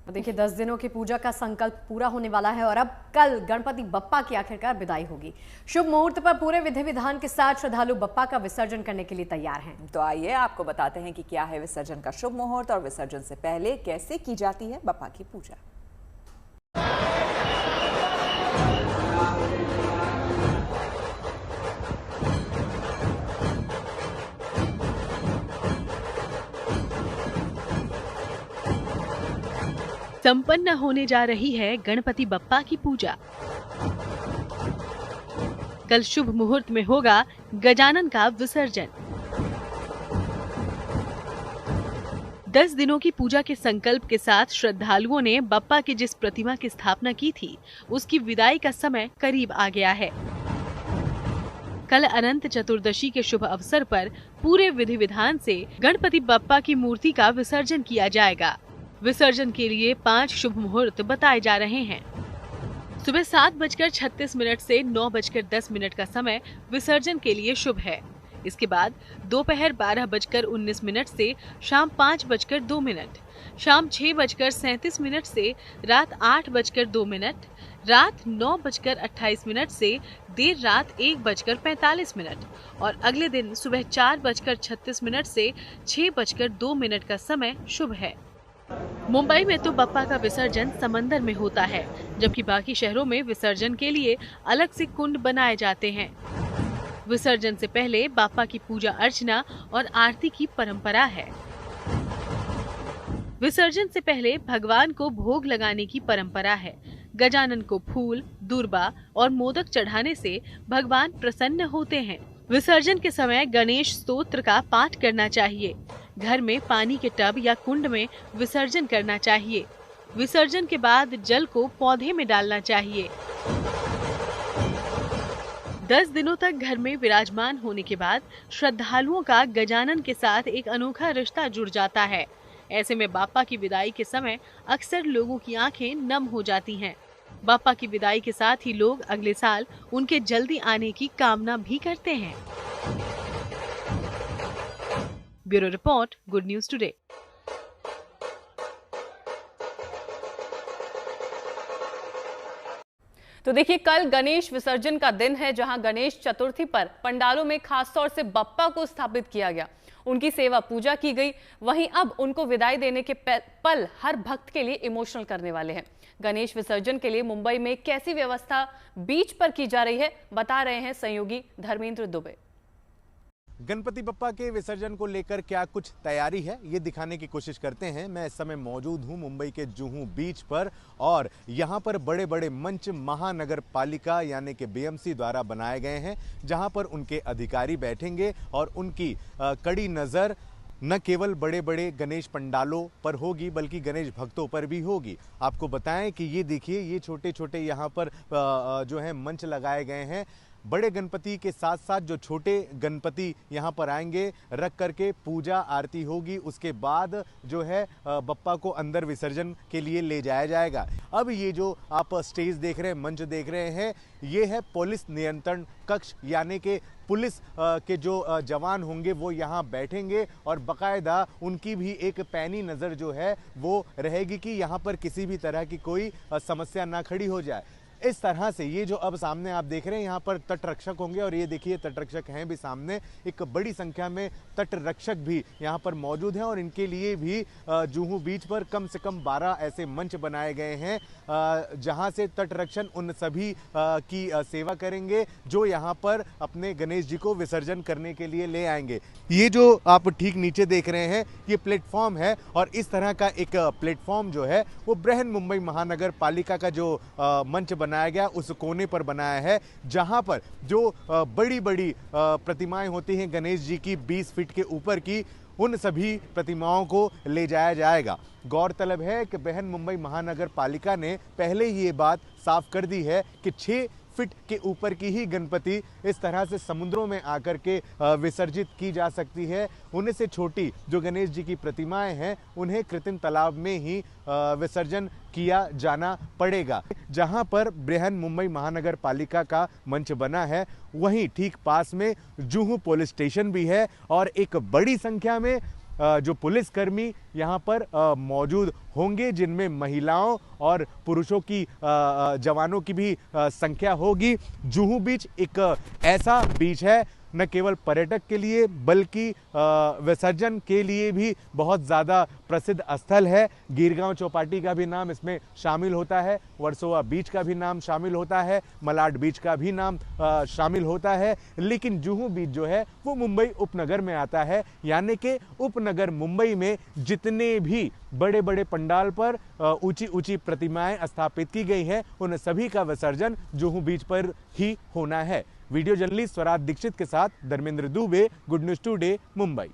देखिए 10 दिनों की पूजा का संकल्प पूरा होने वाला है और अब कल गणपति बप्पा की आखिरकार विदाई होगी। शुभ मुहूर्त पर पूरे विधि विधान के साथ श्रद्धालु बप्पा का विसर्जन करने के लिए तैयार हैं। तो आइए आपको बताते हैं कि क्या है विसर्जन का शुभ मुहूर्त और विसर्जन से पहले कैसे की जाती है बप्पा की पूजा। संपन्न होने जा रही है गणपति बप्पा की पूजा। कल शुभ मुहूर्त में होगा गजानन का विसर्जन। 10 दिनों की पूजा के संकल्प के साथ श्रद्धालुओं ने बप्पा की जिस प्रतिमा की स्थापना की थी, उसकी विदाई का समय करीब आ गया है। कल अनंत चतुर्दशी के शुभ अवसर पर पूरे विधि विधान से गणपति बप्पा की मूर्ति का विसर्जन किया जाएगा। विसर्जन के लिए 5 शुभ मुहूर्त बताए जा रहे हैं। सुबह 7:36 से 9:10 का समय विसर्जन के लिए शुभ है। इसके बाद दोपहर 12:19 से शाम 5:02, शाम 6:37 से रात 8:02, रात 9:28 से देर रात 1:45 और अगले दिन सुबह 4:36 से 6:02 का समय शुभ है। मुंबई में तो बप्पा का विसर्जन समंदर में होता है, जबकि बाकी शहरों में विसर्जन के लिए अलग से कुंड बनाए जाते हैं। विसर्जन से पहले बप्पा की पूजा अर्चना और आरती की परंपरा है। विसर्जन से पहले भगवान को भोग लगाने की परंपरा है। गजानन को फूल, दूर्बा और मोदक चढ़ाने से भगवान प्रसन्न होते हैं। विसर्जन के समय गणेश स्तोत्र का पाठ करना चाहिए। घर में पानी के टब या कुंड में विसर्जन करना चाहिए। विसर्जन के बाद जल को पौधे में डालना चाहिए। 10 दिनों तक घर में विराजमान होने के बाद श्रद्धालुओं का गजानन के साथ एक अनोखा रिश्ता जुड़ जाता है। ऐसे में बप्पा की विदाई के समय अक्सर लोगों की आंखें नम हो जाती हैं। बप्पा की विदाई के साथ ही लोग अगले साल उनके जल्दी आने की कामना भी करते हैं। Bureau report, good news today. तो देखिए कल गणेश विसर्जन का दिन है, जहां गणेश चतुर्थी पर पंडालों में खास तौर से बप्पा को स्थापित किया गया, उनकी सेवा पूजा की गई। वहीं अब उनको विदाई देने के पल हर भक्त के लिए इमोशनल करने वाले हैं। गणेश विसर्जन के लिए मुंबई में कैसी व्यवस्था बीच पर की जा रही है, बता रहे हैं सहयोगी धर्मेंद्र दुबे। गणपति बप्पा के विसर्जन को लेकर क्या कुछ तैयारी है, ये दिखाने की कोशिश करते हैं। मैं इस समय मौजूद हूँ मुंबई के जुहू बीच पर और यहाँ पर बड़े बड़े मंच महानगर पालिका यानी कि बीएमसी द्वारा बनाए गए हैं, जहाँ पर उनके अधिकारी बैठेंगे और उनकी कड़ी नज़र न केवल बड़े बड़े गणेश पंडालों पर होगी बल्कि गणेश भक्तों पर भी होगी। आपको बताएं कि ये देखिए, ये छोटे छोटे यहाँ पर जो है मंच लगाए गए हैं। बड़े गणपति के साथ साथ जो छोटे गणपति यहाँ पर आएंगे, रख करके पूजा आरती होगी। उसके बाद जो है बप्पा को अंदर विसर्जन के लिए ले जाया जाएगा। अब ये जो आप स्टेज देख रहे हैं, मंच देख रहे हैं, ये है पुलिस नियंत्रण कक्ष, यानी कि पुलिस के जो जवान होंगे वो यहाँ बैठेंगे और बाकायदा उनकी भी एक पैनी नज़र जो है वो रहेगी कि यहाँ पर किसी भी तरह की कोई समस्या ना खड़ी हो जाए। इस तरह से ये जो अब सामने आप देख रहे हैं, यहाँ पर तट रक्षक होंगे और ये देखिए तट रक्षक हैं भी सामने। एक बड़ी संख्या में तट रक्षक भी यहाँ पर मौजूद हैं और इनके लिए भी जुहू बीच पर कम से कम 12 ऐसे मंच बनाए गए हैं, जहाँ से तट रक्षक उन सभी की सेवा करेंगे जो यहाँ पर अपने गणेश जी को विसर्जन करने के लिए ले आएंगे। ये जो आप ठीक नीचे देख रहे हैं, ये प्लेटफॉर्म है और इस तरह का एक प्लेटफॉर्म जो है वो बृहन मुंबई महानगर पालिका का जो मंच बनाया गया उस कोने पर बनाया है, जहां पर जो बड़ी बड़ी प्रतिमाएं होती हैं गणेश जी की 20 फीट के ऊपर की, उन सभी प्रतिमाओं को ले जाया जाएगा। गौरतलब है कि बृहन मुंबई महानगर पालिका ने पहले ही ये बात साफ कर दी है कि 6 फीट के ऊपर की ही गणपति इस तरह से समुद्रों में आकर के विसर्जित की जा सकती है। उन्हीं से छोटी जो गणेश जी की प्रतिमाएं हैं उन्हें कृत्रिम तालाब में ही विसर्जन किया जाना पड़ेगा। जहां पर बृहन मुंबई महानगर पालिका का मंच बना है, वहीं ठीक पास में जुहू पुलिस स्टेशन भी है और एक बड़ी संख्या में जो पुलिसकर्मी यहाँ पर मौजूद होंगे, जिनमें महिलाओं और पुरुषों की जवानों की भी संख्या होगी। जुहू बीच एक ऐसा बीच है न केवल पर्यटक के लिए बल्कि विसर्जन के लिए भी बहुत ज़्यादा प्रसिद्ध स्थल है। गिरगांव चौपाटी का भी नाम इसमें शामिल होता है, वर्सोवा बीच का भी नाम शामिल होता है, मलाड बीच का भी नाम शामिल होता है। लेकिन जुहू बीच जो है वो मुंबई उपनगर में आता है, यानी कि उपनगर मुंबई में जितने भी बड़े बड़े पंडाल पर ऊंची ऊंची प्रतिमाएं स्थापित की गई हैं, उन सभी का विसर्जन जुहू बीच पर ही होना है। वीडियो जर्नलिस्ट स्वराज दीक्षित के साथ Dharmendra Dubey, good news today, Mumbai.